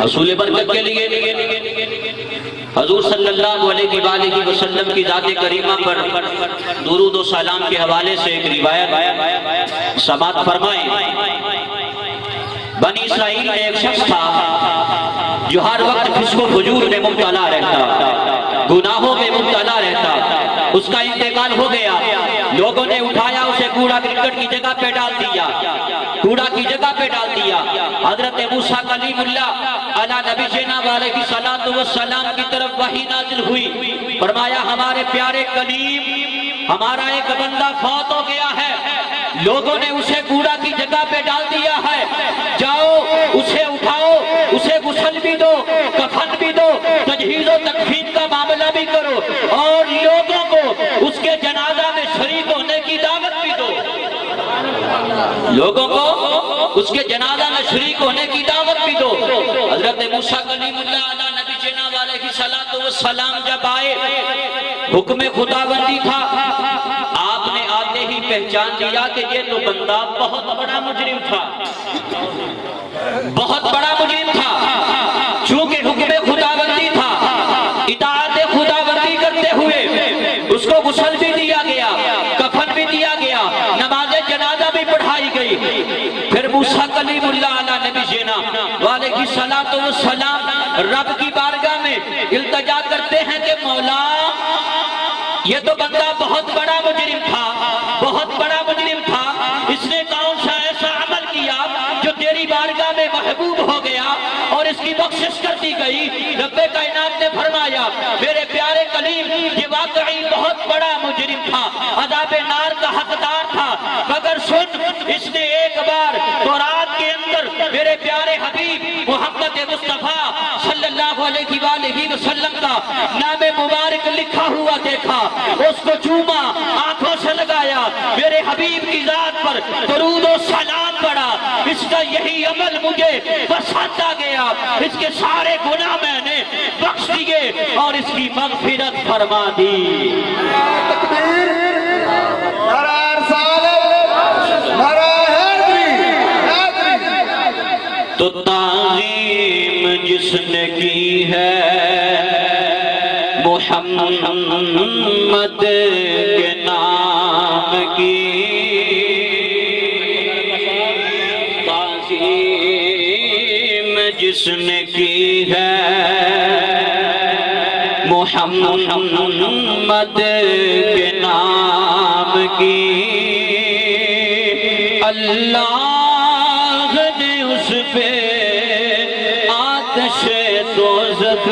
حصول برکت کے لیے حضور صلی اللہ علیہ وآلہ وسلم کی ذات کریمہ پر درود و سلام کے حوالے سے ایک روایت سماعت فرمائیں۔ بنی اسرائیل میں ایک شخص تھا جو ہر وقت فسق و فجور میں مبتلا رہتا، گناہوں میں مبتلا رہتا۔ اس کا انتقال ہو گیا، لوگوں نے اٹھایا اسے کوڑا کرکٹ کی جگہ پہ ڈال دیا، کوڑا کی جگہ پہ ڈال دیا۔ حضرت موسیٰ کلیم اللہ علی نبی جینا علیہ الصلوۃ والسلام کی طرف وحی نازل ہوئی، فرمایا ہمارے پیارے کلیم ہمارا ایک بندہ فوت ہو گیا ہے، لوگوں نے اسے کوڑا کی جگہ پہ ڈال دیا ہے، جاؤ اسے اٹھاؤ، اسے غسل بھی دو، کفن بھی دو، تجہیز و تکفین کا معاملہ بھی کرو، اور لوگوں کو اس کے جنازہ میں شریک ہونے کی دعوت بھی دو، لوگوں کو اس کے جنازہ میں شریک ہونے کی دعوت بھی دو۔ حضرت موسیٰ کلیم اللہ علیہ نبی جناب علیہ الصلوۃ والسلام جب آئے، حکم خداوندی تھا، آپ نے آتے ہی پہچان لیا کہ یہ تو بندہ بہت بڑا مجرم تھا، بہت بڑا مجرم تھا۔ چونکہ حکم خداوندی تھا، اطاعت خداوندی کرتے ہوئے اس کو غسل بھی دیا گیا، کفن بھی دیا گیا، نماز جنازہ بھی پڑھائی گئی۔ پھر موسیٰ کلیم اللہ علیہ نبی جینا علیہ الصلوۃ والسلام رب کی بارگاہ میں التجا کرتے ہیں کہ مولا یہ تو بندہ بہت بڑا مجرم تھا، بہت بڑا مجرم تھا، اس نے کون سا ایسا عمل کیا جو تیری بارگاہ میں محبوب ہو گیا اور اس کی بخشش کر دی گئی؟ رب کائنات نے فرمایا میرے پیارے کلیم یہ واقعی بہت بڑا مجرم تھا، عذاب نار کا حقدار تھا، مگر سن اس نے ایک بار تورات کے اندر میرے پیارے حبیب محمد مصطفیٰ صلی اللہ علیہ وآلہ وسلم کا نام مبارک لکھا ہوا دیکھا، اس کو چوما، آنکھوں سے لگایا، میرے حبیب کی ذات پر درود و سلام پڑا، اس کا یہی عمل مجھے پسند آ گیا، اس کے سارے گناہ میں نے بخش دیے اور اس کی مغفرت فرما دی۔ تکبیر، نعرہ رسالت، نعرہ حیدری۔ تو تعظیم جس نے کی ہے محمد کے نام کی، تعظیم جس نے کی ہے محمد کے نام کی، اللہ نے اس پہ آتش دوزخ